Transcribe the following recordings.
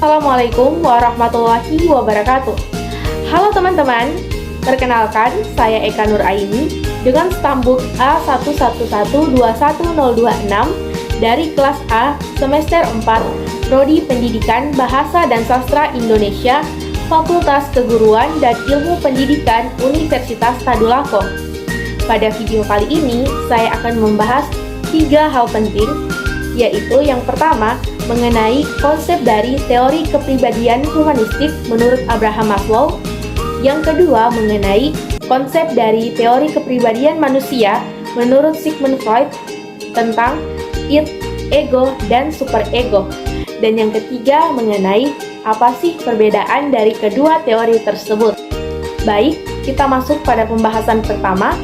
Assalamualaikum warahmatullahi wabarakatuh. Halo teman-teman, perkenalkan saya Eka Nur Aini dengan stambuk A11121026 dari kelas A semester 4 Prodi Pendidikan Bahasa dan Sastra Indonesia, Fakultas Keguruan dan Ilmu Pendidikan Universitas Tadulako. Pada video kali ini, saya akan membahas 3 hal penting, yaitu yang pertama, mengenai konsep dari teori kepribadian humanistik menurut Abraham Maslow. Yang kedua, mengenai konsep dari teori kepribadian manusia menurut Sigmund Freud tentang id, ego, dan superego. Dan yang ketiga, mengenai apa sih perbedaan dari kedua teori tersebut. Baik, kita masuk pada pembahasan pertama,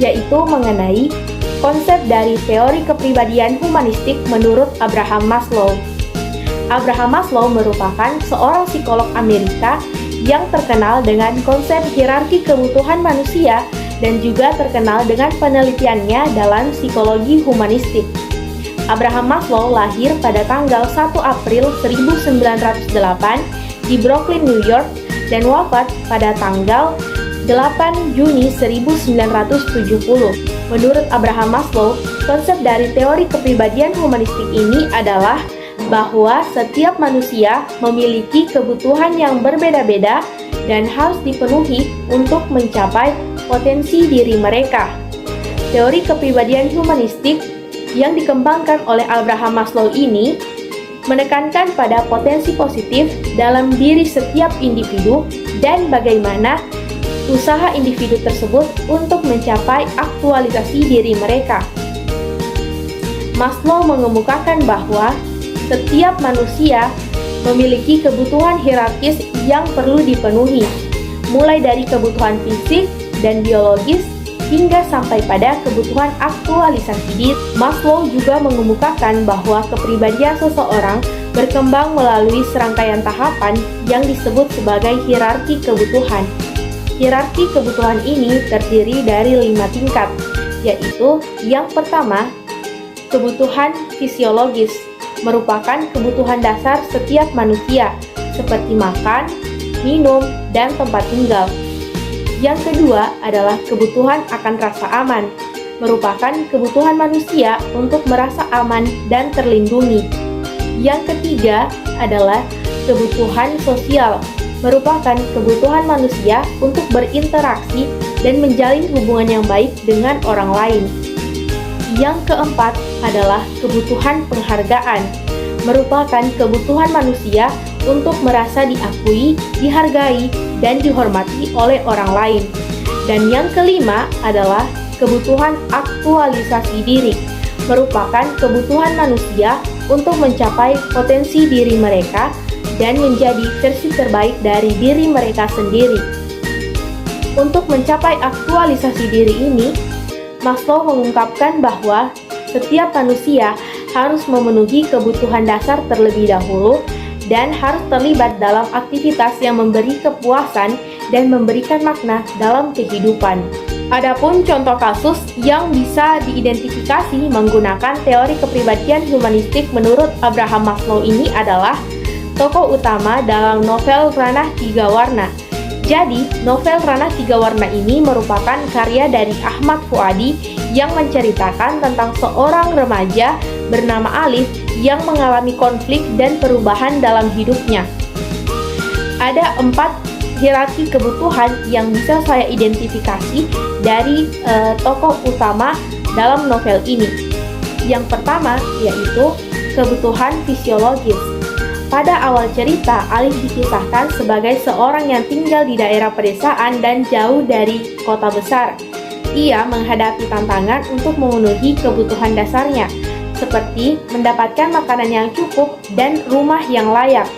yaitu mengenai konsep dari teori kepribadian humanistik menurut Abraham Maslow. Abraham Maslow merupakan seorang psikolog Amerika yang terkenal dengan konsep hierarki kebutuhan manusia dan juga terkenal dengan penelitiannya dalam psikologi humanistik. Abraham Maslow lahir pada tanggal 1 April 1908 di Brooklyn, New York, dan wafat pada tanggal 8 Juni 1970. Menurut Abraham Maslow, konsep dari teori kepribadian humanistik ini adalah bahwa setiap manusia memiliki kebutuhan yang berbeda-beda dan harus dipenuhi untuk mencapai potensi diri mereka. Teori kepribadian humanistik yang dikembangkan oleh Abraham Maslow ini menekankan pada potensi positif dalam diri setiap individu dan bagaimana usaha individu tersebut untuk mencapai aktualisasi diri mereka. Maslow mengemukakan bahwa setiap manusia memiliki kebutuhan hierarkis yang perlu dipenuhi, mulai dari kebutuhan fisik dan biologis hingga sampai pada kebutuhan aktualisasi diri. Maslow juga mengemukakan bahwa kepribadian seseorang berkembang melalui serangkaian tahapan yang disebut sebagai hierarki kebutuhan. Hierarki kebutuhan ini terdiri dari 5 tingkat, yaitu yang pertama, kebutuhan fisiologis, merupakan kebutuhan dasar setiap manusia, seperti makan, minum, dan tempat tinggal. Yang kedua adalah kebutuhan akan rasa aman, merupakan kebutuhan manusia untuk merasa aman dan terlindungi. Yang ketiga adalah kebutuhan sosial, merupakan kebutuhan manusia untuk berinteraksi dan menjalin hubungan yang baik dengan orang lain. Yang keempat adalah kebutuhan penghargaan, merupakan kebutuhan manusia untuk merasa diakui, dihargai, dan dihormati oleh orang lain. Dan yang kelima adalah kebutuhan aktualisasi diri, merupakan kebutuhan manusia untuk mencapai potensi diri mereka dan menjadi versi terbaik dari diri mereka sendiri. Untuk mencapai aktualisasi diri ini, Maslow mengungkapkan bahwa setiap manusia harus memenuhi kebutuhan dasar terlebih dahulu dan harus terlibat dalam aktivitas yang memberi kepuasan dan memberikan makna dalam kehidupan. Adapun contoh kasus yang bisa diidentifikasi menggunakan teori kepribadian humanistik menurut Abraham Maslow ini adalah tokoh utama dalam novel Ranah Tiga Warna. Jadi, novel Ranah Tiga Warna ini merupakan karya dari Ahmad Fuadi yang menceritakan tentang seorang remaja bernama Alif yang mengalami konflik dan perubahan dalam hidupnya. Ada 4 hierarki kebutuhan yang bisa saya identifikasi dari tokoh utama dalam novel ini. Yang pertama yaitu kebutuhan fisiologis. Pada awal cerita, Alif dikisahkan sebagai seorang yang tinggal di daerah pedesaan dan jauh dari kota besar. Ia menghadapi tantangan untuk memenuhi kebutuhan dasarnya, seperti mendapatkan makanan yang cukup dan rumah yang layak.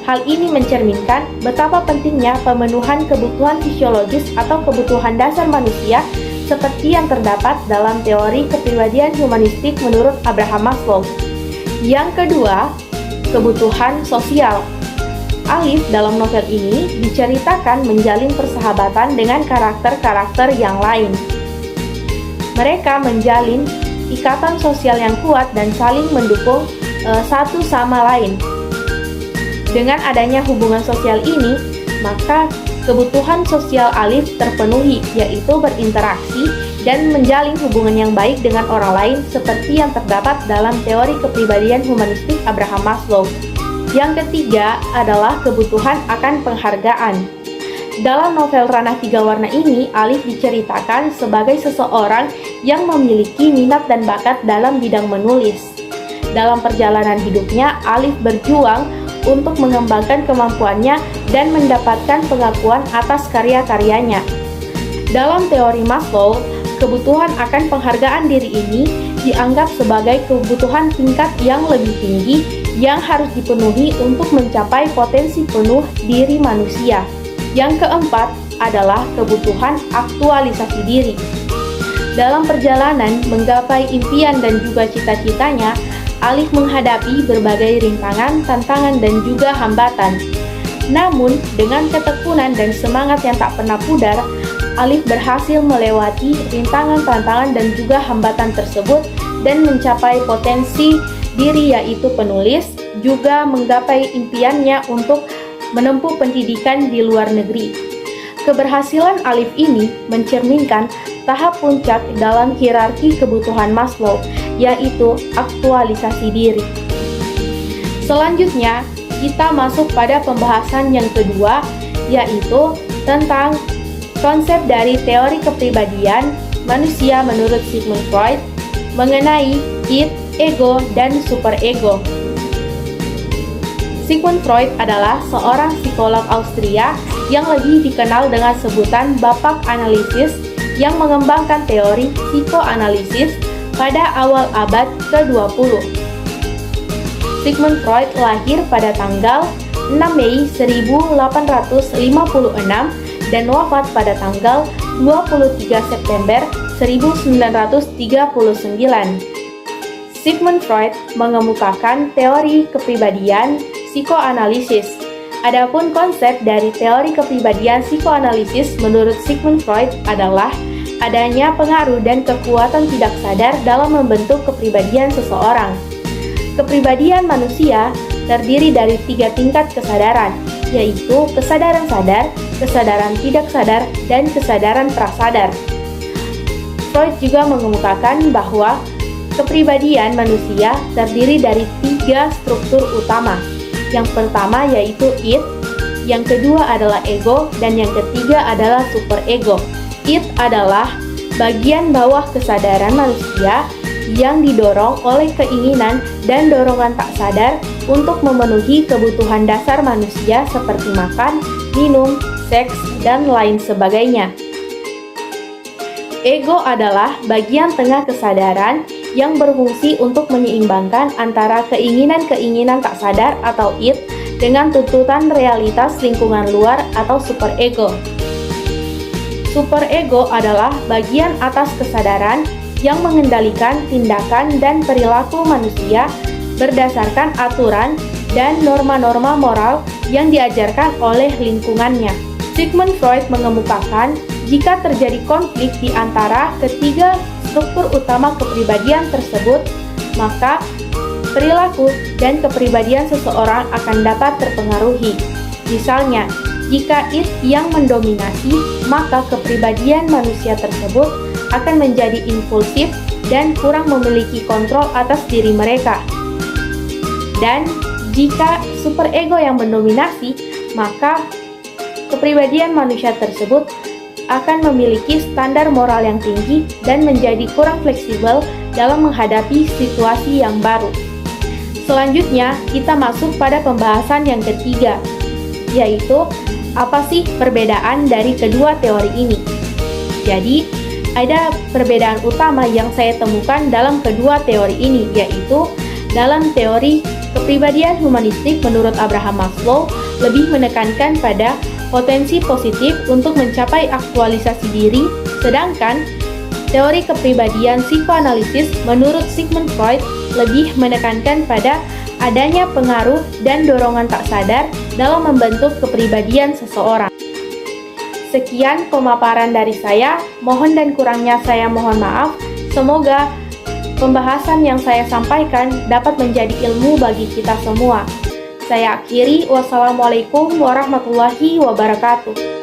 Hal ini mencerminkan betapa pentingnya pemenuhan kebutuhan fisiologis atau kebutuhan dasar manusia seperti yang terdapat dalam teori kepribadian humanistik menurut Abraham Maslow. Yang kedua, kebutuhan sosial. Alif dalam novel ini diceritakan menjalin persahabatan dengan karakter-karakter yang lain. Mereka menjalin ikatan sosial yang kuat dan saling mendukung satu sama lain. Dengan adanya hubungan sosial ini, maka kebutuhan sosial Alif terpenuhi, yaitu berinteraksi dan menjalin hubungan yang baik dengan orang lain seperti yang terdapat dalam teori kepribadian humanistik Abraham Maslow. Yang ketiga adalah kebutuhan akan penghargaan. Dalam novel Ranah Tiga Warna ini, Alif diceritakan sebagai seseorang yang memiliki minat dan bakat dalam bidang menulis. Dalam perjalanan hidupnya, Alif berjuang untuk mengembangkan kemampuannya dan mendapatkan pengakuan atas karya-karyanya. Dalam teori Maslow, kebutuhan akan penghargaan diri ini dianggap sebagai kebutuhan tingkat yang lebih tinggi yang harus dipenuhi untuk mencapai potensi penuh diri manusia. Yang keempat adalah kebutuhan aktualisasi diri. Dalam perjalanan menggapai impian dan juga cita-citanya, Alif menghadapi berbagai rintangan, tantangan, dan juga hambatan. Namun, dengan ketekunan dan semangat yang tak pernah pudar, Alif berhasil melewati rintangan, tantangan, dan juga hambatan tersebut dan mencapai potensi diri yaitu penulis, juga menggapai impiannya untuk menempuh pendidikan di luar negeri. Keberhasilan Alif ini mencerminkan tahap puncak dalam hierarki kebutuhan Maslow, yaitu aktualisasi diri. Selanjutnya, kita masuk pada pembahasan yang kedua, yaitu tentang konsep dari teori kepribadian manusia menurut Sigmund Freud mengenai id, ego, dan superego. Sigmund Freud adalah seorang psikolog Austria yang lebih dikenal dengan sebutan Bapak Analisis yang mengembangkan teori psikoanalisis pada awal abad ke-20. Sigmund Freud lahir pada tanggal 6 Mei 1856 dan wafat pada tanggal 23 September 1939. Sigmund Freud mengemukakan teori kepribadian psikoanalisis. Adapun konsep dari teori kepribadian psikoanalisis menurut Sigmund Freud adalah adanya pengaruh dan kekuatan tidak sadar dalam membentuk kepribadian seseorang. Kepribadian manusia terdiri dari 3 tingkat kesadaran, yaitu kesadaran sadar, kesadaran tidak sadar, dan kesadaran prasadar. Freud juga mengemukakan bahwa kepribadian manusia terdiri dari 3 struktur utama. Yang pertama yaitu id, yang kedua adalah ego, dan yang ketiga adalah superego. Id adalah bagian bawah kesadaran manusia yang didorong oleh keinginan dan dorongan tak sadar untuk memenuhi kebutuhan dasar manusia seperti makan, minum, seks, dan lain sebagainya. Ego adalah bagian tengah kesadaran yang berfungsi untuk menyeimbangkan antara keinginan-keinginan tak sadar atau id dengan tuntutan realitas lingkungan luar atau superego. Superego adalah bagian atas kesadaran yang mengendalikan tindakan dan perilaku manusia berdasarkan aturan dan norma-norma moral yang diajarkan oleh lingkungannya. Sigmund Freud mengemukakan jika terjadi konflik di antara ketiga struktur utama kepribadian tersebut, maka perilaku dan kepribadian seseorang akan dapat terpengaruhi. Misalnya, jika id yang mendominasi, maka kepribadian manusia tersebut akan menjadi impulsif dan kurang memiliki kontrol atas diri mereka. Dan jika superego yang mendominasi, maka kepribadian manusia tersebut akan memiliki standar moral yang tinggi dan menjadi kurang fleksibel dalam menghadapi situasi yang baru. Selanjutnya, kita masuk pada pembahasan yang ketiga, yaitu apa sih perbedaan dari kedua teori ini? Jadi, ada perbedaan utama yang saya temukan dalam kedua teori ini, yaitu dalam teori kepribadian humanistik menurut Abraham Maslow lebih menekankan pada potensi positif untuk mencapai aktualisasi diri, sedangkan teori kepribadian psikoanalisis menurut Sigmund Freud lebih menekankan pada adanya pengaruh dan dorongan tak sadar dalam membentuk kepribadian seseorang. Sekian pemaparan dari saya, mohon dan kurangnya saya mohon maaf. Semoga pembahasan yang saya sampaikan dapat menjadi ilmu bagi kita semua. Saya akhiri, wassalamualaikum warahmatullahi wabarakatuh.